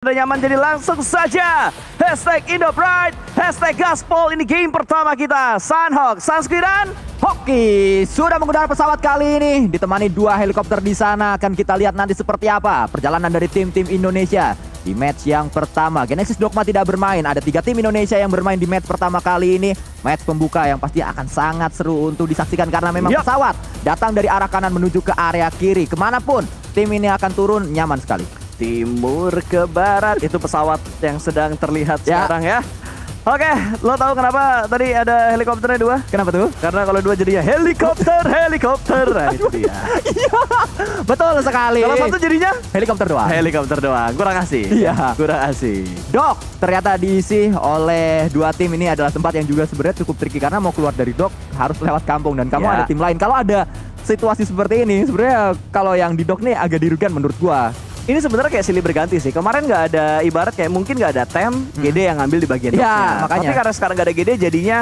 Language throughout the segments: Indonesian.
sudah nyaman, jadi langsung saja hashtag Indopride, hashtag Gaspol. Ini game pertama kita, Sunhawk, Sunscreen dan Hoki sudah menggunakan pesawat kali ini ditemani 2 helikopter di sana. Akan kita lihat nanti seperti apa perjalanan dari tim-tim Indonesia di match yang pertama. Genesis Dogma tidak bermain. Ada 3 tim Indonesia yang bermain di match pertama kali ini. Match pembuka yang pasti akan sangat seru untuk disaksikan karena memang pesawat datang dari arah kanan menuju ke area kiri. Kemanapun tim ini akan turun nyaman sekali. timur ke barat. Itu pesawat yang sedang terlihat sekarang ya. Oke, lo tahu kenapa tadi ada helikopternya 2? Kenapa tuh? Karena kalau 2 jadinya helikopter. Nah, itu dia. Iya, betul sekali. Kalau 1 jadinya helikopter doang. helikopter doang. Kurang asik. Iya. Kurang asik. Dock ternyata diisi oleh 2 tim. Ini adalah tempat yang juga sebenarnya cukup tricky karena mau keluar dari dock harus lewat kampung dan kamu ada tim lain. Kalau ada situasi seperti ini, sebenarnya kalau yang di dock nih agak dirugikan menurut gua. Ini sebenarnya kayak silih berganti sih. Kemarin nggak ada, ibarat kayak mungkin nggak ada tem, GD yang ngambil di bagian docknya. makanya. Tapi karena sekarang nggak ada GD, jadinya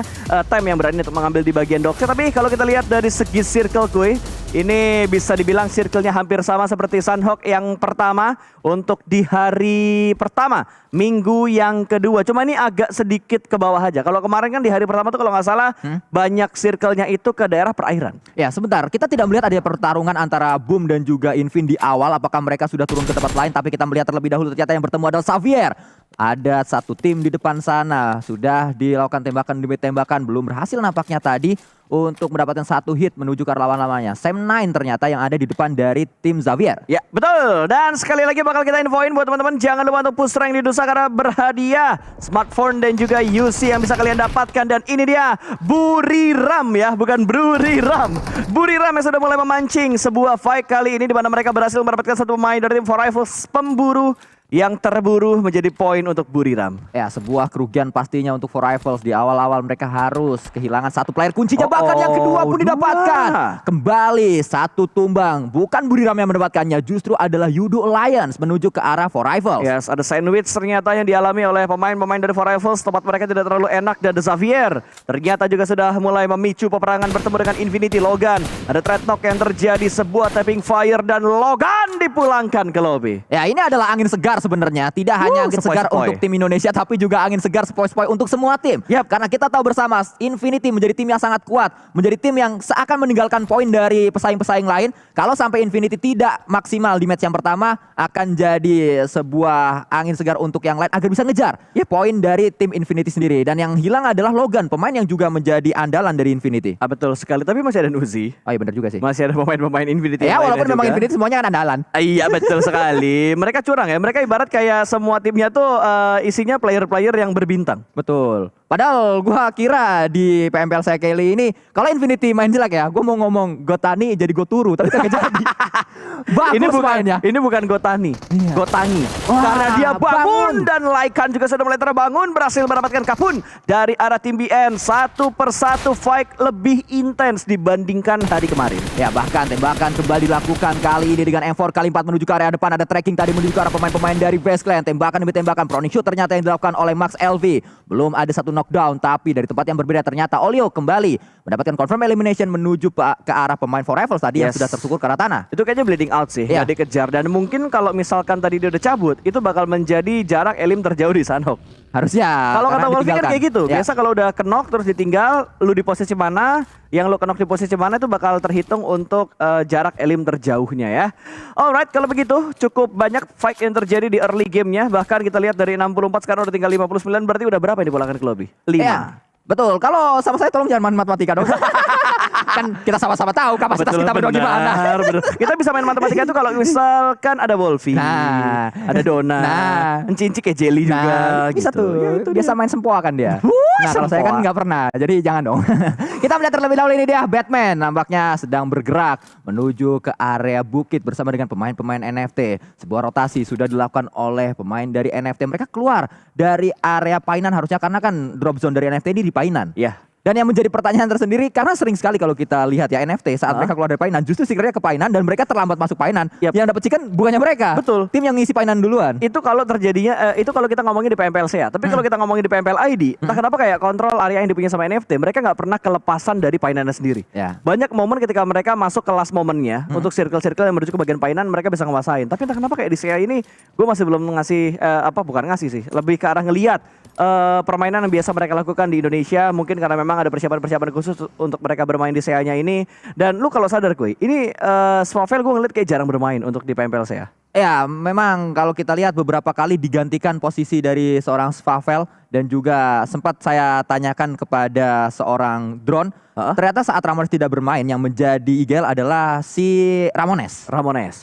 tem yang berani untuk mengambil di bagian docknya. Tapi kalau kita lihat dari segi circle kuy, ini bisa dibilang circle-nya hampir sama seperti Sunhawk yang pertama untuk di hari pertama, minggu yang kedua. Cuma ini agak sedikit ke bawah aja. Kalau kemarin kan di hari pertama tuh kalau nggak salah banyak circle-nya itu ke daerah perairan. Ya sebentar, kita tidak melihat ada pertarungan antara Boom dan juga Invin di awal. Apakah mereka sudah turun ke tempat lain? Tapi kita melihat terlebih dahulu ternyata yang bertemu adalah Xavier. Ada 1 tim di depan sana. Sudah dilakukan tembakan demi tembakan. Belum berhasil nampaknya tadi untuk mendapatkan 1 hit menuju ke lawan-lawannya. Sam9 ternyata yang ada di depan dari tim Xavier. Ya betul, dan sekali lagi bakal kita infoin buat teman-teman, jangan lupa untuk push rank di Nusa karena berhadiah smartphone dan juga UC yang bisa kalian dapatkan. Dan ini dia Buriram ya, bukan Bruriram. Buriram yang sudah mulai memancing sebuah fight kali ini di mana mereka berhasil mendapatkan 1 pemain dari tim 4Rifles, pemburu yang terburu menjadi poin untuk Buriram. Ya, sebuah kerugian pastinya untuk 4Rifles. Di awal-awal mereka harus kehilangan 1 player kuncinya, bahkan yang kedua pun didapatkan. Kembali 1 tumbang. Bukan Buriram yang mendapatkannya, justru adalah Yudo Alliance menuju ke arah 4Rifles. Yes, ada sandwich ternyata yang dialami oleh pemain-pemain dari 4Rifles. Tempat mereka tidak terlalu enak, dan The Xavier ternyata juga sudah mulai memicu peperangan bertemu dengan Infinity Logan. Ada threat knock yang terjadi, sebuah tapping fire, dan Logan dipulangkan ke lobby. Ya, ini adalah angin segar sebenarnya. Tidak hanya angin segar untuk tim Indonesia, tapi juga angin segar sepoi-sepoi untuk semua tim. Karena kita tahu bersama Infinity menjadi tim yang sangat kuat, menjadi tim yang seakan meninggalkan poin dari pesaing-pesaing lain. Kalau sampai Infinity tidak maksimal di match yang pertama, akan jadi sebuah angin segar untuk yang lain agar bisa ngejar poin dari tim Infinity sendiri. Dan yang hilang adalah Logan, pemain yang juga menjadi andalan dari Infinity. Betul sekali, tapi masih ada Nuzi. Oh iya, benar juga sih. Masih ada pemain-pemain Infinity. Ya walaupun memang Infinity semuanya kan andalan. Iya betul sekali. Mereka curang ya. Mereka ibarat kayak semua timnya tuh isinya player-player yang berbintang. Betul. Padahal gua kira di PMPL saya kali ini kalau Infinity main jelek ya, gua mau ngomong Gotani jadi Goturu, tapi kagak jadi. Bagus mainnya. Ini bukan Gotani, Gotangi. Karena dia bangun dan Laikan juga sudah mulai terbangun, berhasil mendapatkan kapun dari arah tim BN. 1 persatu fight lebih intens dibandingkan hari kemarin. Ya, bahkan tembakan kembali dilakukan kali ini dengan M4 kali 4 menuju ke area depan. Ada tracking tadi menuju ke arah pemain-pemain dari Best Clan. Tembakan demi tembakan, proning shoot ternyata yang dilakukan oleh Max LV. Belum ada 1 knockdown, tapi dari tempat yang berbeda ternyata Olio kembali mendapatkan confirm elimination menuju ke arah pemain 4Rifles tadi yang sudah tersukur ke arah tanah. Itu kayaknya bleeding out sih, nggak dikejar. Dan mungkin kalau misalkan tadi dia udah cabut, itu bakal menjadi jarak elim terjauh di Sunhawk. Harusnya. Kalau kata Wolfie kan kayak gitu. Biasa kalau udah kenok terus ditinggal, lu di posisi mana, yang lu kenok di posisi mana itu bakal terhitung untuk jarak elim terjauhnya ya. Alright, kalau begitu cukup banyak fight yang terjadi di early gamenya. Bahkan kita lihat dari 64 sekarang udah tinggal 59, berarti udah berapa yang dipulangkan ke lobby? 5. Ya, betul. Kalau sama saya tolong jangan main matematika dong. Kan kita sama-sama tahu kapasitas kita berdua gimana. Betul. Kita bisa main matematika itu kalau misalkan ada Wolfie, ada Dona, Encinci kayak Jelly juga. Bisa gitu. tuh. Ya, itu biasa main sempoa kan dia. Nah kalau saya kan nggak pernah, jadi jangan dong. Kita melihat terlebih dahulu ini dia Batman nampaknya sedang bergerak menuju ke area bukit bersama dengan pemain-pemain NFT. Sebuah rotasi sudah dilakukan oleh pemain dari NFT. Mereka keluar dari area Painan harusnya karena kan drop zone dari NFT ini di Painan. Ya. Dan yang menjadi pertanyaan tersendiri, karena sering sekali kalau kita lihat ya NFT saat mereka keluar dari Painan, justru secretnya ke Painan dan mereka terlambat masuk Painan. Yang dapat chicken bukannya mereka. Betul. Tim yang ngisi Painan duluan. Itu kalau terjadinya, itu kalau kita ngomongin di PMPLC ya. Tapi kalau kita ngomongin di PMPL ID, entah kenapa kayak kontrol area yang dipunya sama NFT, mereka nggak pernah kelepasan dari Painannya sendiri. Ya. Banyak momen ketika mereka masuk ke last momennya, untuk circle-circle yang menuju ke bagian Painan, mereka bisa nguasain. Tapi entah kenapa kayak di CA ini, gue masih belum ngasih, bukan ngasih sih, lebih ke arah ngeliat permainan yang biasa mereka lakukan di Indonesia. Mungkin karena memang ada persiapan-persiapan khusus untuk mereka bermain di CA-nya ini. Dan lu kalau sadar gue, ini Swavel gue ngeliat kayak jarang bermain untuk di PMPL CA. Ya, memang kalau kita lihat beberapa kali digantikan posisi dari seorang Swavel dan juga sempat saya tanyakan kepada seorang drone. Ternyata saat Ramones tidak bermain, yang menjadi IGL adalah si Ramones.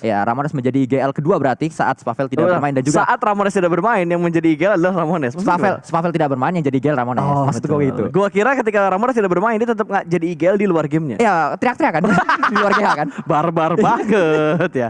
Ya, Ramones menjadi IGL kedua berarti saat Swavel tidak bermain dan juga saat Ramones tidak bermain yang menjadi IGL adalah Ramones. Swavel tidak bermain yang jadi IGL Ramones. Maksud gue itu. Gua kira ketika Ramones tidak bermain dia tetap nggak jadi IGL di luar gamenya. Ya, teriak-teriak kan di luar game kan. Barbar banget ya.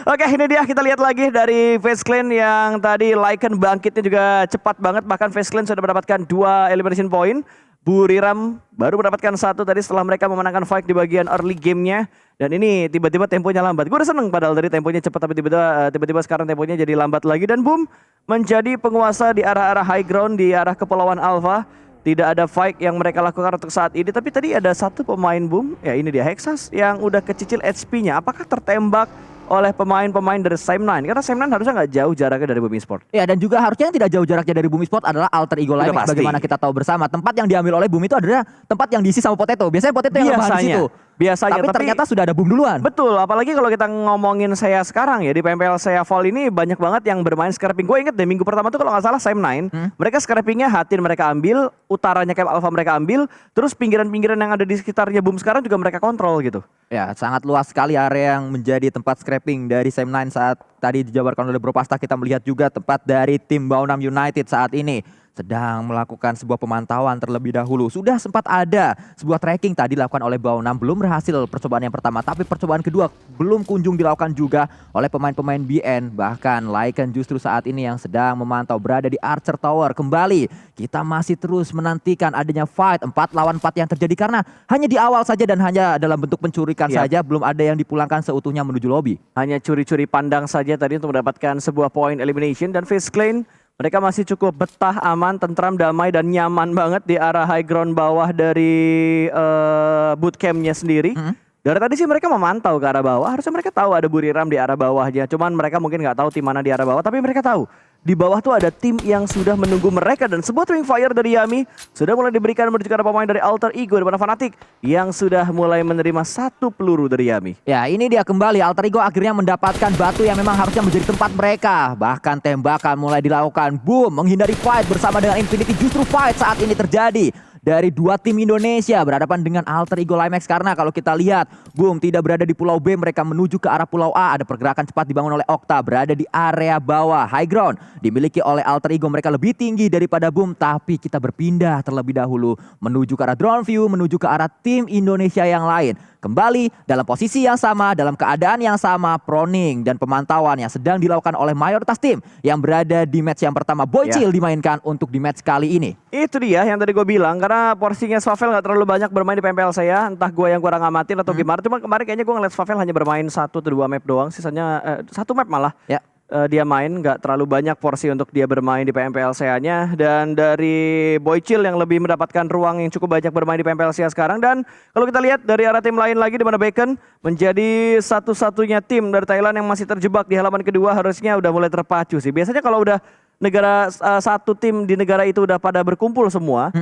Oke, ini dia kita lihat lagi dari FaZe Clan yang tadi Lycan bangkitnya juga cepat banget. Bahkan FaZe Clan sudah mendapatkan 2 elimination point. Buriram baru mendapatkan 1 tadi setelah mereka memenangkan fight di bagian early gamenya. Dan ini tiba-tiba temponya lambat. Gue udah seneng padahal dari temponya cepat, tapi tiba-tiba sekarang temponya jadi lambat lagi. Dan boom, menjadi penguasa di arah-arah high ground, di arah kepulauan Alpha. Tidak ada fight yang mereka lakukan untuk saat ini. Tapi tadi ada satu pemain boom, ya ini dia Hexas yang udah kecicil HP-nya. Apakah tertembak oleh pemain-pemain dari Sam9? Karena Sam9 harusnya nggak jauh jaraknya dari Bumi Sport. Ya, dan juga harusnya yang tidak jauh jaraknya dari Bumi Sport adalah alter ego lain. Bagaimana kita tahu bersama, tempat yang diambil oleh Bumi itu adalah tempat yang diisi sama Potato. Biasanya Potato yang lemah di situ. Biasanya, tapi ternyata sudah ada boom duluan. Betul, apalagi kalau kita ngomongin saya sekarang ya di PMPL saya Fall ini banyak banget yang bermain scrapping. Gue inget deh minggu pertama tuh kalau nggak salah Sam9, mereka scrappingnya Hatin mereka ambil, utaranya Camp Alpha mereka ambil, terus pinggiran-pinggiran yang ada di sekitarnya boom sekarang juga mereka kontrol gitu. Ya, sangat luas sekali area yang menjadi tempat scrapping dari Sam9 saat tadi dijabarkan oleh Bro Pasta. Kita melihat juga tempat dari tim Baunam United saat ini sedang melakukan sebuah pemantauan terlebih dahulu. Sudah sempat ada sebuah tracking tadi dilakukan oleh Baunam, belum berhasil percobaan yang pertama, tapi percobaan kedua belum kunjung dilakukan juga oleh pemain-pemain BN. Bahkan Lycan justru saat ini yang sedang memantau berada di Archer Tower. Kembali kita masih terus menantikan adanya fight 4 lawan 4 yang terjadi karena hanya di awal saja dan hanya dalam bentuk pencurikan saja, belum ada yang dipulangkan seutuhnya menuju lobby. Hanya curi-curi pandang saja tadi untuk mendapatkan sebuah point elimination. Dan FaZe Clan mereka masih cukup betah, aman, tentram, damai, dan nyaman banget di arah high ground bawah dari bootcampnya sendiri. Dari tadi sih mereka memantau ke arah bawah, harusnya mereka tahu ada Buriram di arah bawahnya. Cuman mereka mungkin nggak tahu tim mana di arah bawah, tapi mereka tahu di bawah tuh ada tim yang sudah menunggu mereka. Dan sebuah twin fire dari Yami sudah mulai diberikan menuju ke arah pemain dari Alter Ego di mana Fnatic yang sudah mulai menerima 1 peluru dari Yami. Ya, ini dia kembali Alter Ego akhirnya mendapatkan batu yang memang harusnya menjadi tempat mereka. Bahkan tembakan mulai dilakukan. Boom, menghindari fight bersama dengan Infinity. Justru fight saat ini terjadi dari 2 tim Indonesia berhadapan dengan Alter Ego Limax. Karena kalau kita lihat, boom, tidak berada di Pulau B, mereka menuju ke arah Pulau A. Ada pergerakan cepat dibangun oleh Okta, berada di area bawah high ground dimiliki oleh Alter Ego. Mereka lebih tinggi daripada boom, tapi kita berpindah terlebih dahulu menuju ke arah drone view, menuju ke arah tim Indonesia yang lain. Kembali dalam posisi yang sama, dalam keadaan yang sama, proning dan pemantauan yang sedang dilakukan oleh mayoritas tim yang berada di match yang pertama. Boychill dimainkan untuk di match kali ini. Itu dia yang tadi gue bilang, karena porsinya Swavel gak terlalu banyak bermain di PMPL saya. Entah gue yang kurang ngamatin atau gimana. Cuma kemarin kayaknya gue ngeliat Swavel hanya bermain 1 atau 2 map doang. Sisanya 1 map malah. Ya. Dia main, gak terlalu banyak porsi untuk dia bermain di PMPL saya-nya. Dan dari Boychill yang lebih mendapatkan ruang yang cukup banyak bermain di PMPL saya sekarang. Dan kalau kita lihat dari arah tim lain lagi, di mana Bacon menjadi satu-satunya tim dari Thailand yang masih terjebak di halaman kedua, harusnya udah mulai terpacu sih. Biasanya kalau udah negara satu tim di negara itu udah pada berkumpul semua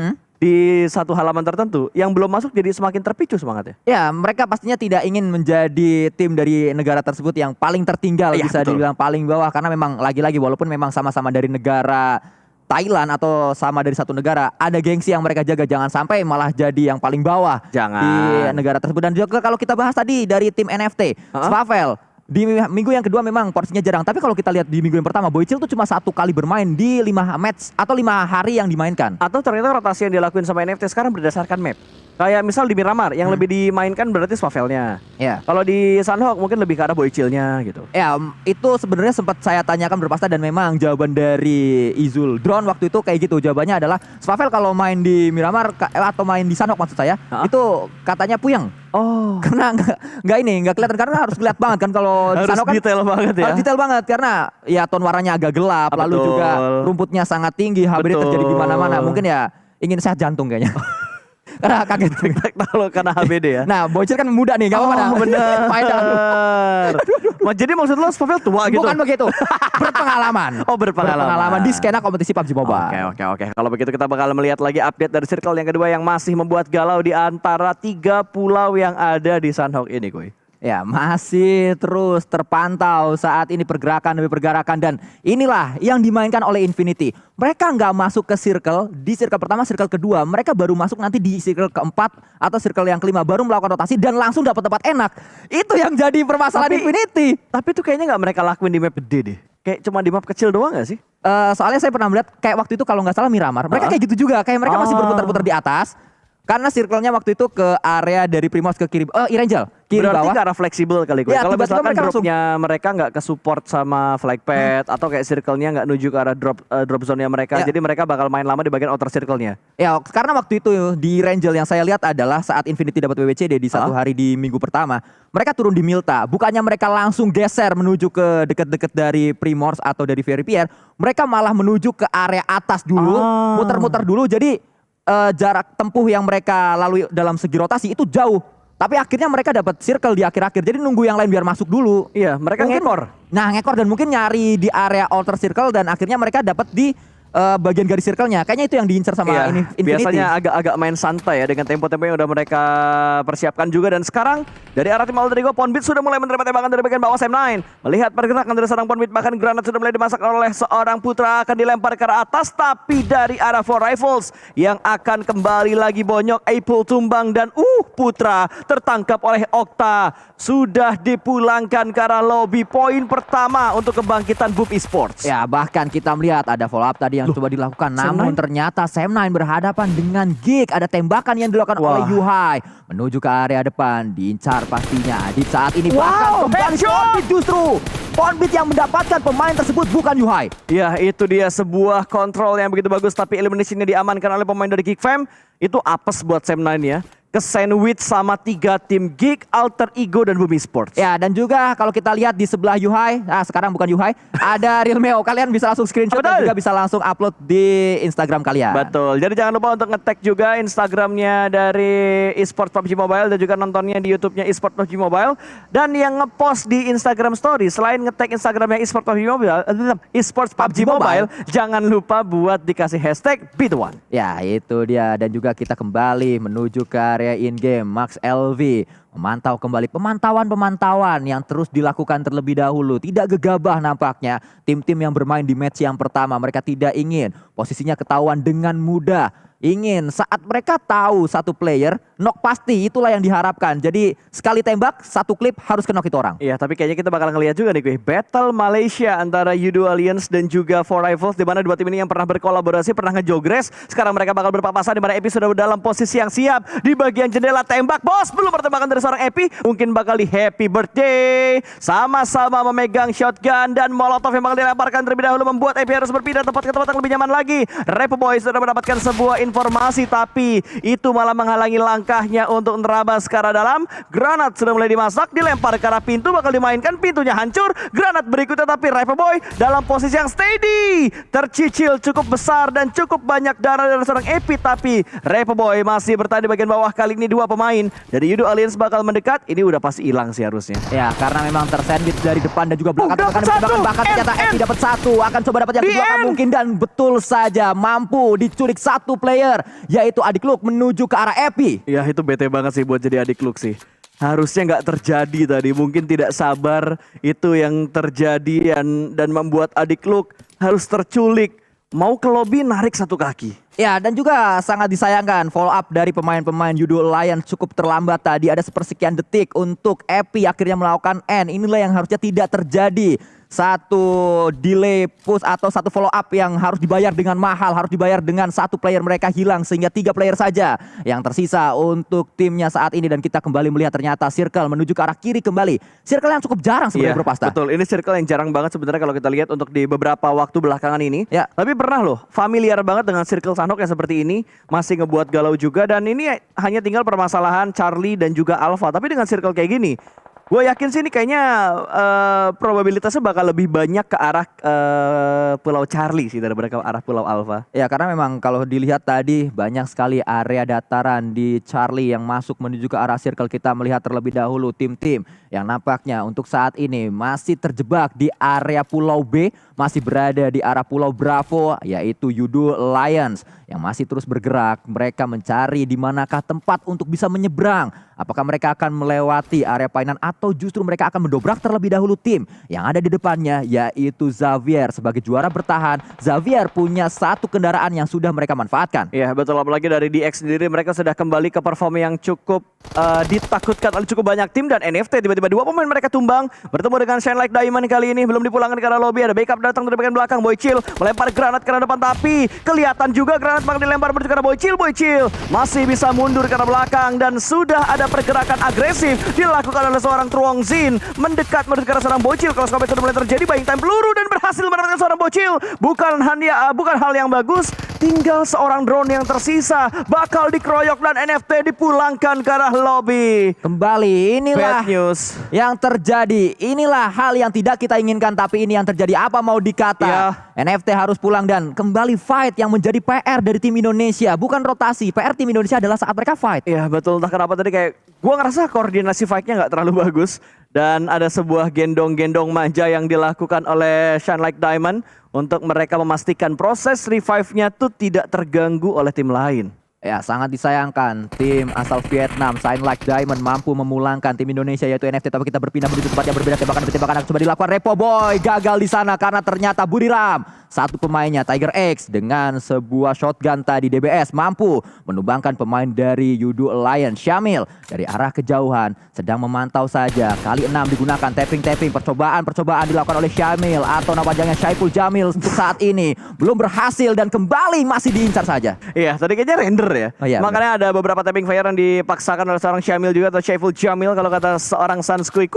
di satu halaman tertentu, yang belum masuk jadi semakin terpicu semangatnya. Ya, mereka pastinya tidak ingin menjadi tim dari negara tersebut yang paling tertinggal, bisa dibilang paling bawah. Karena memang lagi-lagi walaupun memang sama-sama dari negara Thailand atau sama dari satu negara, ada gengsi yang mereka jaga. Jangan sampai malah jadi yang paling bawah di negara tersebut. Dan juga kalau kita bahas tadi dari tim NFT, Swavel di minggu yang kedua memang porsinya jarang. Tapi kalau kita lihat di minggu yang pertama, Boychill tuh cuma 1 kali bermain di 5 match atau 5 hari yang dimainkan. Atau ternyata rotasi yang dilakuin sama NFT sekarang berdasarkan map. Kayak misal di Miramar yang lebih dimainkan berarti Swavelnya. Ya. Kalau di Sunhawk mungkin lebih ke arah Boychilnya gitu. Ya, itu sebenarnya sempat saya tanyakan berpasta dan memang jawaban dari Izul Drone waktu itu kayak gitu. Jawabannya adalah Swavel kalau main di Miramar atau main di Sunhawk maksud saya, itu katanya puyeng. Oh. Karena nggak kelihatan karena harus kelihatan banget kan kalau di Harus Sunhawk kan detail banget ya. harus detail banget karena ya tone warnanya agak gelap, lalu Betul. juga rumputnya sangat tinggi, HBD Betul. terjadi di mana-mana. Mungkin ya ingin sehat jantung kayaknya. Karena kaget. Kalau karena HBD ya. Nah, Bocil kan muda nih, gak apa-apa dah. bener. Main dah. Jadi maksud lo Swavel tua gitu? Bukan begitu. Berpengalaman. Oh, berpengalaman. Di skena kompetisi PUBG Mobile. Oke. Kalau begitu kita bakal melihat lagi update dari circle yang kedua yang masih membuat galau di antara 3 pulau yang ada di Sunhawk ini, kuy. Ya, masih terus terpantau saat ini pergerakan demi pergerakan dan inilah yang dimainkan oleh Infinity. Mereka nggak masuk ke circle, di circle pertama, circle kedua. Mereka baru masuk nanti di circle keempat atau circle yang kelima. Baru melakukan rotasi dan langsung dapat tempat enak. Itu yang jadi permasalahan Infinity. Tapi itu kayaknya nggak mereka lakuin di map gede deh. Kayak cuma di map kecil doang gak sih? Soalnya saya pernah melihat kayak waktu itu kalau nggak salah Miramar. Mereka kayak gitu juga. Kayak mereka masih berputar-putar di atas. Karena circle-nya waktu itu ke area dari Primos ke kiri. Irangel. Kiri berarti bawah. ke arah fleksibel kali gue. Ya, Kalau tiba-tiba misalkan mereka dropnya mereka nggak ke support sama flag pad atau kayak circle-nya nggak nuju ke arah drop zone-nya mereka. Ya. Jadi mereka bakal main lama di bagian outer circle-nya. Ya, karena waktu itu di Rangel yang saya lihat adalah saat Infinity dapat WWCD di satu hari di minggu pertama, mereka turun di Milta. Bukannya mereka langsung geser menuju ke dekat-dekat dari Primors atau dari Veripierre, mereka malah menuju ke area atas dulu, muter-muter dulu. Jadi jarak tempuh yang mereka lalui dalam segi rotasi itu jauh. Tapi akhirnya mereka dapat circle di akhir-akhir. Jadi nunggu yang lain biar masuk dulu. Iya, mereka ngekor. Nah, ngekor dan mungkin nyari di area outer circle dan akhirnya mereka dapat di bagian garis circle-nya. Kayaknya itu yang diincar sama Infinity. Biasanya agak main santai ya dengan tempo-tempo yang udah mereka persiapkan juga. Dan sekarang dari arah tim Aldrigo, Ponbit sudah mulai menerima tembakan dari bagian bawah Sam9. Melihat pergerakan dari seorang Ponbit, bahkan granat sudah mulai dimasak oleh seorang Putra, akan dilempar ke arah atas. Tapi dari arah 4 Rifles yang akan kembali lagi bonyok, Apple tumbang dan Putra tertangkap oleh Okta. Sudah dipulangkan ke arah lobby. Poin pertama untuk kebangkitan Boop Esports. Ya, bahkan kita melihat ada follow up tadi yang coba dilakukan. Namun ternyata Sam9 berhadapan dengan Gig. Ada tembakan yang dilakukan oleh Yuhai menuju ke area depan. Diincar pastinya. Di saat ini bahkan kembali Ponbit justru. Ponbit yang mendapatkan pemain tersebut bukan Yuhai. Ya, itu dia sebuah kontrol yang begitu bagus. Tapi eliminasinya diamankan oleh pemain dari Geek Fam. Itu apes buat Sam9 ya. Ke-sandwich sama 3 tim Geek, Alter Ego, dan Boom Esports. Ya, dan juga kalau kita lihat di sebelah Yuhai, sekarang bukan Yuhai, ada Real Meo. Kalian bisa langsung screenshot dan juga bisa langsung upload di Instagram kalian. Betul, jadi jangan lupa untuk nge-tag juga Instagramnya dari eSports PUBG Mobile dan juga nontonnya di YouTube-nya eSports PUBG Mobile. Dan yang ngepost di Instagram Story, selain nge-tag Instagramnya eSports PUBG Mobile, eSports PUBG Mobile, jangan lupa buat dikasih hashtag #BeTheOne. Ya, itu dia. Dan juga kita kembali menuju ke area in-game. Max LV memantau kembali pemantauan yang terus dilakukan terlebih dahulu. Tidak gegabah nampaknya tim-tim yang bermain di match yang pertama. Mereka tidak ingin posisinya ketahuan dengan mudah. Ingin saat mereka tahu satu player knock pasti, itulah yang diharapkan. Jadi sekali tembak satu klip harus ke knock itu orang. Iya, tapi kayaknya kita bakal ngeliat juga nih Battle Malaysia antara Yudo Alliance dan juga 4 Rifles, di mana dua tim ini yang pernah berkolaborasi, pernah ngejogres. Sekarang mereka bakal berpapasan di mana Epi sudah dalam posisi yang siap di bagian jendela tembak. Bos, belum pertembakan dari seorang Epi, mungkin bakal di happy birthday. Sama-sama memegang shotgun dan molotov yang bakal dilemparkan terlebih dahulu membuat Epi harus berpindah tempat ke tempat yang lebih nyaman lagi. Repo Boy sudah mendapatkan sebuah informasi, tapi itu malah menghalangi langkahnya untuk nerabas ke arah dalam. Granat sudah mulai dimasak, dilempar ke arah pintu, bakal dimainkan, pintunya hancur. Granat berikutnya, tapi Repo Boy dalam posisi yang steady, tercicil cukup besar dan cukup banyak darah dari seorang Epi, tapi Repo Boy masih bertahan di bagian bawah. Kali ini dua pemain dari Yudo Alliance bakal mendekat. Ini udah pasti hilang sih harusnya. Ya, karena memang tersandwich dari depan dan juga belakang. Bahkan ternyata Epi dapat satu, akan coba dapat yang kedua kan mungkin, dan betul saja mampu diculik satu player, yaitu Adik Luk menuju ke arah Epi. Ya, itu bete banget sih buat jadi Adik Luk sih. Harusnya nggak terjadi tadi, mungkin tidak sabar itu yang terjadi dan membuat Adik Luk harus terculik. Mau ke lobby narik satu kaki. Ya, dan juga sangat disayangkan follow up dari pemain-pemain Yudo Alliance cukup terlambat tadi. Ada sepersekian detik untuk Epi akhirnya melakukan N. Inilah yang harusnya tidak terjadi. satu delay push atau satu follow up yang harus dibayar dengan mahal, harus dibayar dengan satu player mereka hilang sehingga 3 player saja yang tersisa untuk timnya saat ini. Dan kita kembali melihat ternyata circle menuju ke arah kiri kembali. Circle yang cukup jarang sebenarnya Bro Pasta. Betul, ini circle yang jarang banget sebenarnya kalau kita lihat untuk di beberapa waktu belakangan ini. Tapi pernah loh familiar banget dengan circle Sanhok yang seperti ini, masih ngebuat galau juga. Dan ini hanya tinggal permasalahan Charlie dan juga Alpha. Tapi dengan circle kayak gini, gue yakin sih ini kayaknya probabilitasnya bakal lebih banyak ke arah Pulau Charlie sih daripada ke arah Pulau Alpha. Ya, karena memang kalau dilihat tadi banyak sekali area dataran di Charlie yang masuk menuju ke arah circle. Kita melihat terlebih dahulu tim-tim yang nampaknya untuk saat ini masih terjebak di area Pulau B, masih berada di arah Pulau Bravo, yaitu Yudu Lions yang masih terus bergerak. Mereka mencari di manakah tempat untuk bisa menyeberang. Apakah mereka akan melewati area Painan atau justru mereka akan mendobrak terlebih dahulu tim yang ada di depannya, yaitu Xavier. Sebagai juara bertahan, Xavier punya satu kendaraan yang sudah mereka manfaatkan. Iya betul, apalagi dari DX sendiri mereka sudah kembali ke performa yang cukup ditakutkan oleh cukup banyak tim. Dan NFT tiba-tiba 2 pemain mereka tumbang, bertemu dengan Shine Like Diamond kali ini. Belum dipulangkan ke arah lobby, ada backup datang dari bagian belakang. Boychill melempar granat ke arah depan, tapi kelihatan juga granat bakal dilempar menuju ke arah Boychill. Boychill masih bisa mundur ke arah belakang dan sudah ada pergerakan agresif dilakukan oleh seorang Truong Zin mendekat menuju ke arah seorang Boychill. Kalau skop itu mulai terjadi, buying time peluru dan berhasil mendapatkan seorang Boychill. Bukan hal yang bagus, tinggal seorang drone yang tersisa bakal dikeroyok dan NFT dipulangkan ke arah lobby. Kembali inilah bad news yang terjadi. Inilah hal yang tidak kita inginkan, tapi ini yang terjadi. Apa mau dikata? NFT harus pulang dan kembali fight yang menjadi PR dari tim Indonesia. Bukan rotasi, PR tim Indonesia adalah saat mereka fight. Iya betul, entah kenapa tadi kayak gua ngerasa koordinasi fightnya nggak terlalu bagus. Dan ada sebuah gendong-gendong manja yang dilakukan oleh Shine Like Diamond untuk mereka memastikan proses revive-nya tuh tidak terganggu oleh tim lain. Ya, sangat disayangkan tim asal Vietnam Shine Like Diamond mampu memulangkan tim Indonesia yaitu NFT. Tapi kita berpindah menuju tempat yang berbeda. Tembakan akan coba dilakukan. Repo Boy gagal di sana karena ternyata Buriram, satu pemainnya Tiger X dengan sebuah shotgun tadi DBS mampu menumbangkan pemain dari Yudu Alliance. Syamil dari arah kejauhan sedang memantau saja. Kali 6 digunakan tapping. Percobaan dilakukan oleh Syamil atau nama panjangnya Syaiful Jamil untuk saat ini belum berhasil dan kembali masih diincar saja. Iya, tadi kayaknya render ya. Makanya ada beberapa tapping fire yang dipaksakan oleh seorang Syamil juga atau Syaiful Jamil kalau kata seorang Sanskui.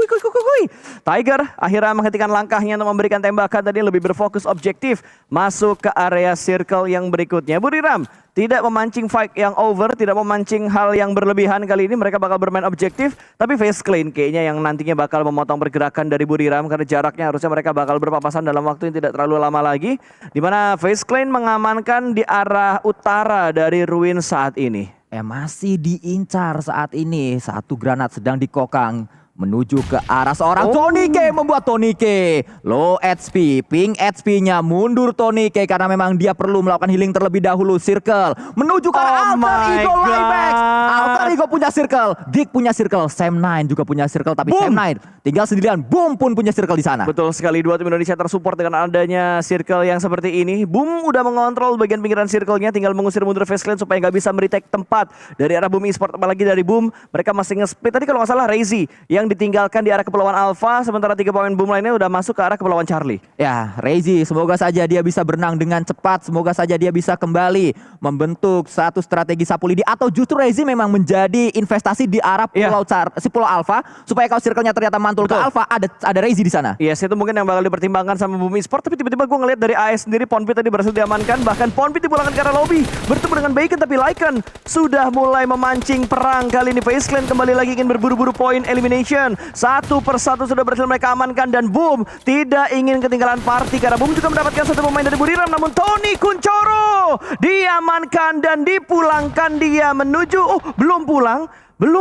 Tiger akhirnya menghentikan langkahnya untuk memberikan tembakan tadi, lebih berfokus objektif masuk ke area circle yang berikutnya. Buriram tidak memancing fight yang over, tidak memancing hal yang berlebihan kali ini. Mereka bakal bermain objektif, tapi Face Clean kayaknya yang nantinya bakal memotong pergerakan dari Buriram karena jaraknya harusnya mereka bakal berpapasan dalam waktu yang tidak terlalu lama lagi. Dimana Face Clean mengamankan di arah utara dari Ruin saat ini. Masih diincar saat ini. Satu granat sedang dikokang menuju ke arah seorang Tonike, membuat Tonike low HP, ping HP-nya mundur Tonike karena memang dia perlu melakukan healing terlebih dahulu. Circle menuju ke arah Alter Ego Livex. Alter Ego punya circle, Geek punya circle, Sam9 juga punya circle, tapi Sam9 tinggal sendirian. Boom pun punya circle di sana. Betul sekali, 2 tim Indonesia tersupport dengan adanya circle yang seperti ini. Boom udah mengontrol bagian pinggiran circle-nya, tinggal mengusir mundur Face Clan supaya nggak bisa meretake tempat dari arah Boom Esport. Apalagi dari Boom mereka masih nge-split tadi kalau nggak salah Reizi yang ditinggalkan di arah Kepulauan Alpha, sementara 3 pemain Boom lainnya udah masuk ke arah Kepulauan Charlie. Ya, Reizi semoga saja dia bisa berenang dengan cepat, semoga saja dia bisa kembali membentuk satu strategi sapu lidi, atau justru Reizi memang menjadi investasi di arah Pulau Alpha supaya kalau circle-nya ternyata mantul ke Alpha, ada Reizi di sana. Yes, itu mungkin yang bakal dipertimbangkan sama Boom Esport, tapi tiba-tiba gue ngeliat dari AS sendiri Ponpit tadi berhasil diamankan, bahkan Ponpit dipulangkan ke arah lobby bertemu dengan Bacon, tapi Lycan sudah mulai memancing perang. Kali ini Face Clan kembali lagi ingin berburu-buru poin elimination. Satu persatu sudah berhasil mereka amankan dan Boom tidak ingin ketinggalan party karena Boom juga mendapatkan satu pemain dari Buriram, namun Tony Kuncoro diamankan dan dipulangkan. Dia menuju belum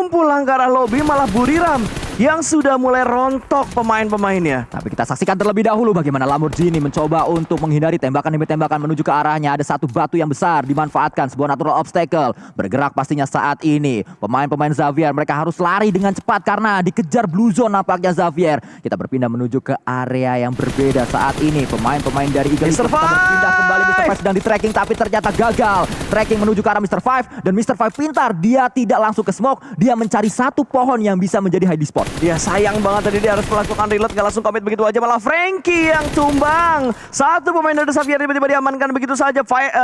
pulang ke arah lobby, malah Buriram yang sudah mulai rontok pemain-pemainnya. Tapi kita saksikan terlebih dahulu bagaimana Lamborghini mencoba untuk menghindari tembakan demi tembakan menuju ke arahnya. Ada satu batu yang besar dimanfaatkan, sebuah natural obstacle. Bergerak pastinya saat ini. Pemain-pemain Xavier mereka harus lari dengan cepat karena dikejar blue zone nampaknya Xavier. Kita berpindah menuju ke area yang berbeda saat ini. Pemain-pemain dari Eagle Mr. kita berpindah kembali. Mr. Five sedang di tracking tapi ternyata gagal. Tracking menuju ke arah Mr. Five dan Mr. Five pintar. Dia tidak langsung ke smoke. Dia mencari satu pohon yang bisa menjadi hiding spot. Ya sayang banget tadi dia harus melakukan reload, gak langsung commit begitu aja, malah Frankie yang tumbang. Satu pemain dari Xavier tiba-tiba diamankan begitu saja.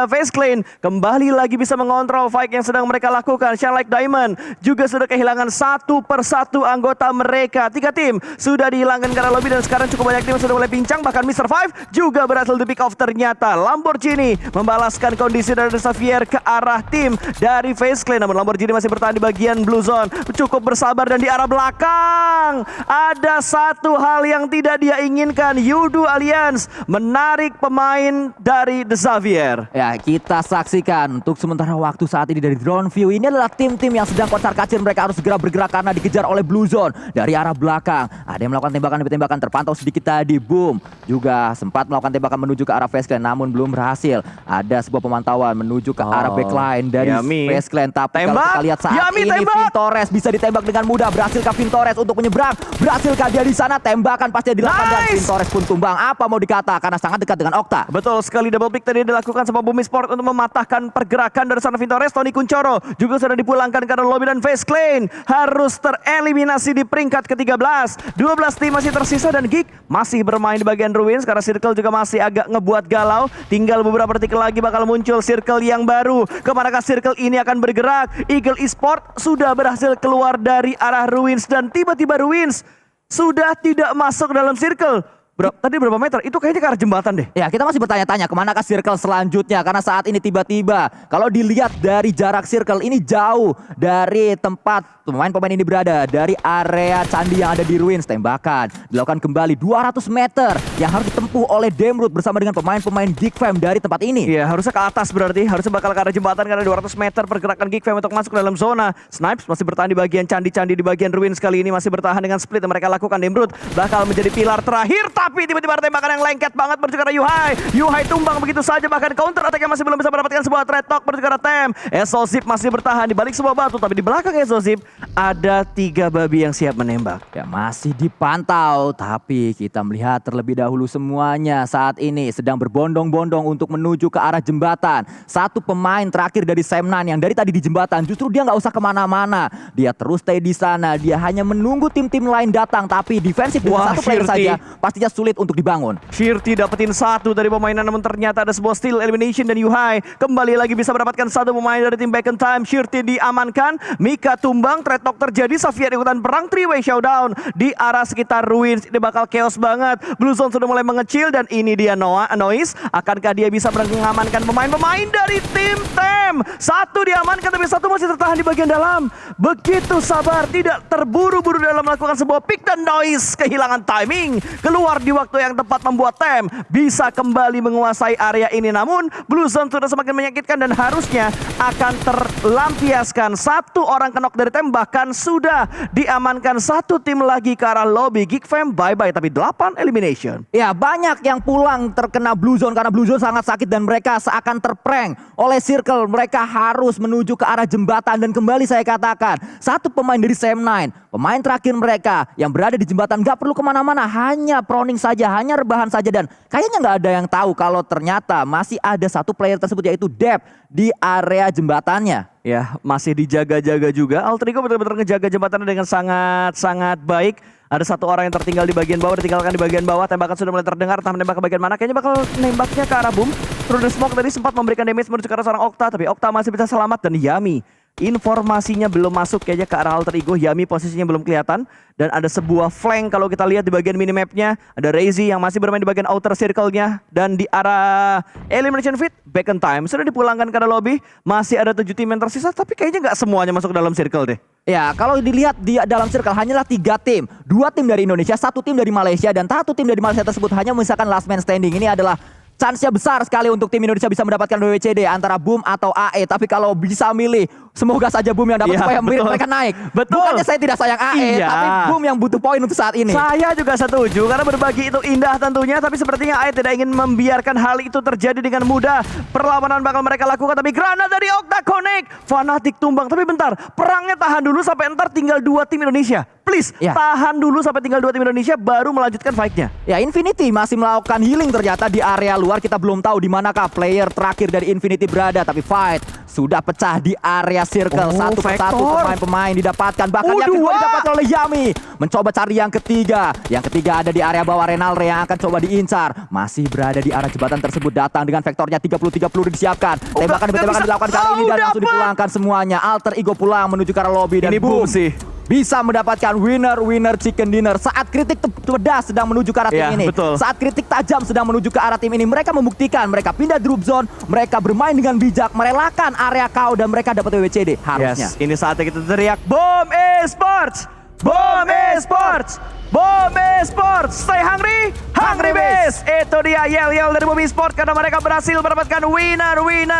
Face Clan kembali lagi bisa mengontrol fight yang sedang mereka lakukan. Shine Like Diamond juga sudah kehilangan satu persatu anggota mereka. 3 tim sudah dihilangkan karena lobby dan sekarang cukup banyak tim sudah mulai pincang. Bahkan Mr. Five juga berhasil di pick off ternyata. Lamborghini membalaskan kondisi dari Xavier ke arah tim dari Face Clan. Namun Lamborghini masih bertahan di bagian blue zone. Cukup bersabar dan di arah belakang ada satu hal yang tidak dia inginkan. Yudu Alliance menarik pemain dari The Xavier. Ya, kita saksikan untuk sementara waktu saat ini dari drone view. Ini adalah tim-tim yang sedang kocar-kacir. Mereka harus segera bergerak karena dikejar oleh blue zone dari arah belakang. Ada yang melakukan tembakan demi tembakan, terpantau sedikit tadi. Boom juga sempat melakukan tembakan menuju ke arah Face Clan, namun belum berhasil. Ada sebuah pemantauan menuju ke arah backline dari Face Clan. Tapi kalau kita lihat saat ini Vintores bisa ditembak dengan mudah. Berhasilkah Vintores untuk menyeberang? Berhasilkah dia di sana? Tembakan pasti dilakukan dan Vintores pun tumbang. Apa mau dikata? Karena sangat dekat dengan Okta. Betul sekali, double pick tadi dilakukan sama Bumi Sport untuk mematahkan pergerakan dari sana Vintores. Tony Kuncoro juga sudah dipulangkan karena lobby dan Face Clan harus tereliminasi di peringkat ke-13. 12 tim masih tersisa dan Geek masih bermain di bagian ruins karena Circle juga masih agak ngebuat galau. Tinggal beberapa detik lagi bakal muncul Circle yang baru. Kemanakah Circle ini akan bergerak? Eagle Esport sudah berhasil keluar dari arah ruins dan tiba-tiba ruins sudah tidak masuk dalam Circle. Tadi berapa meter? Itu kayaknya ke arah jembatan deh. Ya, kita masih bertanya-tanya kemanakah Circle selanjutnya. Karena saat ini tiba-tiba kalau dilihat dari jarak Circle ini jauh dari tempat pemain-pemain ini berada. Dari area candi yang ada di ruins. Tembakan dilakukan kembali 200 meter yang harus ditempuh oleh Demrut bersama dengan pemain-pemain Geek Fam dari tempat ini. Iya, harusnya ke atas berarti. Harusnya bakal ke arah jembatan karena 200 meter pergerakan Geek Fam untuk masuk ke dalam zona. Snipes masih bertahan di bagian candi-candi di bagian ruins kali ini. Masih bertahan dengan split yang mereka lakukan. Demrut bakal menjadi pilar terakhir. Tapi tiba-tiba ada tembakan yang lengket banget menuju ke arah Yuhai. Yuhai tumbang begitu saja, bahkan counter attack yang masih belum bisa mendapatkan sebuah trade talk menuju ke arah Tem. Exozip masih bertahan di balik sebuah batu, tapi di belakang Exozip ada 3 babi yang siap menembak. Ya, masih dipantau, tapi kita melihat terlebih dahulu semuanya saat ini sedang berbondong-bondong untuk menuju ke arah jembatan. Satu pemain terakhir dari Semnan yang dari tadi di jembatan, justru dia nggak usah kemana-mana. Dia terus stay di sana, dia hanya menunggu tim-tim lain datang, tapi defensif dengan satu player saja pastinya sulit untuk dibangun. Shirty dapetin 1 dari pemainan, namun ternyata ada sebuah steal elimination dan Yuhai kembali lagi bisa mendapatkan 1 pemain dari tim Back in Time. Shirty diamankan, Mika tumbang, trade talk terjadi, Xavier ikutan perang 3-way showdown di arah sekitar ruins. Ini bakal chaos banget. Blue Zone sudah mulai mengecil dan ini dia Noise. Akankah dia bisa mengamankan pemain-pemain dari tim Tem? 1 diamankan tapi 1 masih tertahan di bagian dalam. Begitu sabar, tidak terburu-buru dalam melakukan sebuah pick dan Noise kehilangan timing. Keluar di waktu yang tepat membuat Tem bisa kembali menguasai area ini. Namun Blue Zone sudah semakin menyakitkan dan harusnya akan terlampiaskan. 1 orang kenok dari Tem, bahkan sudah diamankan 1 tim lagi ke arah lobby. Geek Fam bye-bye, tapi 8 elimination. Ya, banyak yang pulang terkena Blue Zone karena Blue Zone sangat sakit dan mereka seakan terprank oleh Circle. Mereka harus menuju ke arah jembatan dan kembali saya katakan 1 pemain dari Sam9, pemain terakhir mereka yang berada di jembatan gak perlu kemana-mana, hanya proning saja, hanya rebahan saja dan kayaknya nggak ada yang tahu kalau ternyata masih ada 1 player tersebut yaitu Dep di area jembatannya. Ya, masih dijaga-jaga juga. Altrigo betul-betul ngejaga jembatannya dengan sangat-sangat baik. Ada 1 orang yang tertinggal di bagian bawah, ditinggalkan di bagian bawah. Tembakan sudah mulai terdengar, entah menembak ke bagian mana. Kayaknya bakal nembaknya ke arah Boom. Through the Smoke tadi sempat memberikan damage menuju ke arah seorang Okta, tapi Okta masih bisa selamat. Dan Yami, informasinya belum masuk kayaknya ke arah Alter Ego. Yami posisinya belum kelihatan. Dan ada sebuah flank kalau kita lihat di bagian minimapnya. Ada Reizi yang masih bermain di bagian outer circle-nya. Dan di arah Elimination Fit, Back in Time sudah dipulangkan ke arah lobby. Masih ada 7 tim yang tersisa, tapi kayaknya nggak semuanya masuk dalam circle deh. Ya, kalau dilihat di dalam circle hanyalah 3 tim. 2 tim dari Indonesia, 1 tim dari Malaysia, dan 1 tim dari Malaysia tersebut hanya menyisakan last man standing. Ini adalah chance-nya besar sekali untuk tim Indonesia bisa mendapatkan WWCD antara Boom atau AE. Tapi kalau bisa milih, semoga saja Boom yang dapat supaya mereka naik. Betul. Bukannya saya tidak sayang AE, tapi Boom yang butuh poin untuk saat ini. Saya juga setuju, karena berbagi itu indah tentunya. Tapi sepertinya AE tidak ingin membiarkan hal itu terjadi dengan mudah. Perlawanan bakal mereka lakukan, tapi granat dari Okta Connect. Fanatik tumbang, tapi bentar. Perangnya tahan dulu sampai ntar tinggal 2 tim Indonesia. Please, tahan dulu sampai tinggal 2 tim Indonesia baru melanjutkan fight-nya. Ya, Infinity masih melakukan healing ternyata di area luar. keluar. Kita belum tahu di manakah player terakhir dari Infinity berada. Tapi fight sudah pecah di area circle. Satu persatu pemain-pemain didapatkan. Bahkan yang kedua didapatkan oleh Yami. Mencoba cari yang ketiga. Yang ketiga ada di area bawah Renalre yang akan coba diincar. Masih berada di arah jembatan tersebut. Datang dengan vektornya 30-30 disiapkan. Tembakan dilakukan kali ini dan langsung dipulangkan semuanya. Alter Ego pulang menuju ke arah lobby. Dan ini boom sih. Bisa mendapatkan winner chicken dinner. Saat kritik pedas sedang menuju ke arah tim ini. Betul. Saat kritik tajam sedang menuju ke arah tim ini. Mereka membuktikan, mereka pindah drop zone, mereka bermain dengan bijak, merelakan area KO dan mereka dapat WWCD harusnya. Yes, ini saatnya kita teriak Boom Esports! Boom Esports! Boom Esports! Stay hungry, hungry base! Itu dia yel-yel dari Boom Esports karena mereka berhasil mendapatkan winner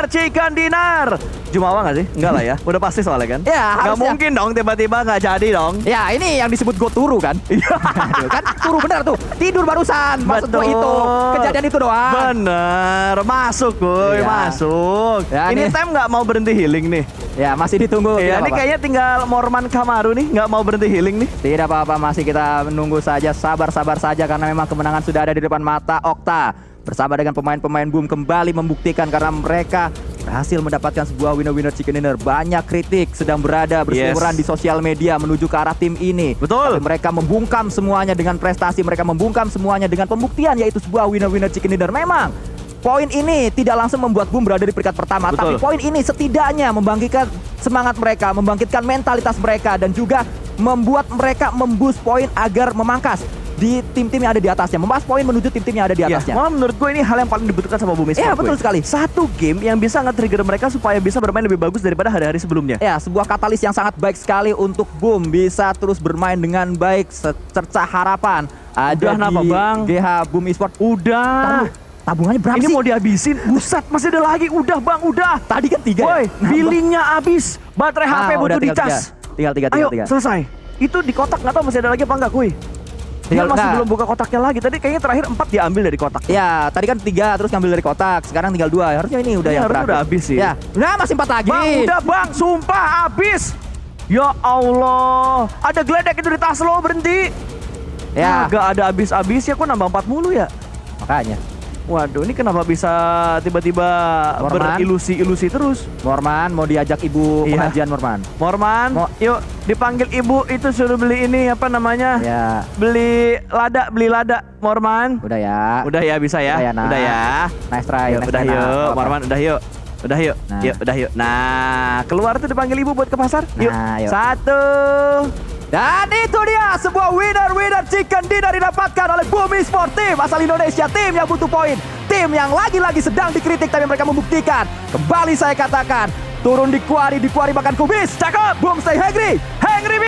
chicken dinner. Jumawa nggak sih? Enggak lah ya, udah pasti soalnya kan? Ya, nggak harusnya. mungkin dong tiba-tiba nggak jadi dong. Ya, ini yang disebut go turu kan? Kan turu bener tuh. Tidur barusan. Maksud gue itu. Kejadian itu doang. Bener, masuk kuy, Iya. masuk. Ya, ini nih. Tem nggak mau berhenti healing nih. Ya, masih ditunggu. Iya, Tidak ini apa-apa. kayaknya tinggal Morman Kamaru nih, nggak mau berhenti healing nih. Tidak apa-apa, masih kita menunggu saja, sabar saja karena memang kemenangan sudah ada di depan mata. Okta bersama dengan pemain-pemain Boom kembali membuktikan karena mereka berhasil mendapatkan sebuah winner chicken dinner. Banyak kritik sedang berada berseliweran di sosial media menuju ke arah tim ini. Betul. Tapi mereka membungkam semuanya dengan prestasi, mereka membungkam semuanya dengan pembuktian yaitu sebuah winner chicken dinner. Memang poin ini tidak langsung membuat Boom berada di peringkat pertama. Betul. Tapi poin ini setidaknya membangkitkan semangat mereka, membangkitkan mentalitas mereka dan juga membuat mereka memboost poin agar memangkas di tim-tim yang ada di atasnya, membahas poin menuju tim-tim yang ada di atasnya. Malah menurut gue ini hal yang paling dibutuhkan sama Boom Esports. Iya, betul gue. sekali. Satu game yang bisa nge-trigger mereka supaya bisa bermain lebih bagus daripada hari-hari sebelumnya. Ya, sebuah katalis yang sangat baik sekali untuk Boom bisa terus bermain dengan baik, secerca harapan. Udah Ada kenapa, di Bang? GH Boom Esports. Udah. Tabungannya berapa Ini sih? mau dihabisin. Buset, masih ada lagi. Udah Bang, udah. Tadi kan 3 Woi, ya? billingnya habis. Baterai HP udah, butuh tinggal dicas. Tinggal 3. Ayo, selesai. Itu di kotak nggak tahu masih ada lagi apa enggak, kuy. Dia Tinggal- masih nah. belum buka kotaknya lagi. Tadi kayaknya terakhir 4 diambil dari kotak. Ya, tadi kan 3 terus ngambil dari kotak. Sekarang tinggal 2. Harusnya ini udah Ini yang harusnya terakhir. udah habis sih. Ya, nah masih 4 lagi. Bang, udah Bang, sumpah habis. Ya Allah, ada geledek itu di tas lo, berhenti. Ya, Gak ada habis-habis ya, kok nambah 4 mulu ya? makanya. Waduh, ini kenapa bisa tiba-tiba Morman? berilusi-ilusi terus? Morman mau diajak ibu Iya. pengajian Morman. Morman, yuk dipanggil ibu itu suruh beli ini apa namanya? Ya, Beli lada, Morman. udah ya. Udah ya, bisa ya? Udah ya, Nak. Udah ya. Nice try, Yuk, nice udah try, Nak. yuk, Apa-apa. Morman, udah yuk. Udah yuk, Nah. yuk, udah yuk. Nah, keluar tuh dipanggil ibu buat ke pasar. Yuk, Nah, yuk. 1. Dan itu dia sebuah winner chicken dinner didapatkan oleh Boom Esports Team asal Indonesia, tim yang butuh poin, tim yang lagi-lagi sedang dikritik tapi mereka membuktikan. Kembali saya katakan, turun di quarry makan kubis. Cakep. Boom stay hungry.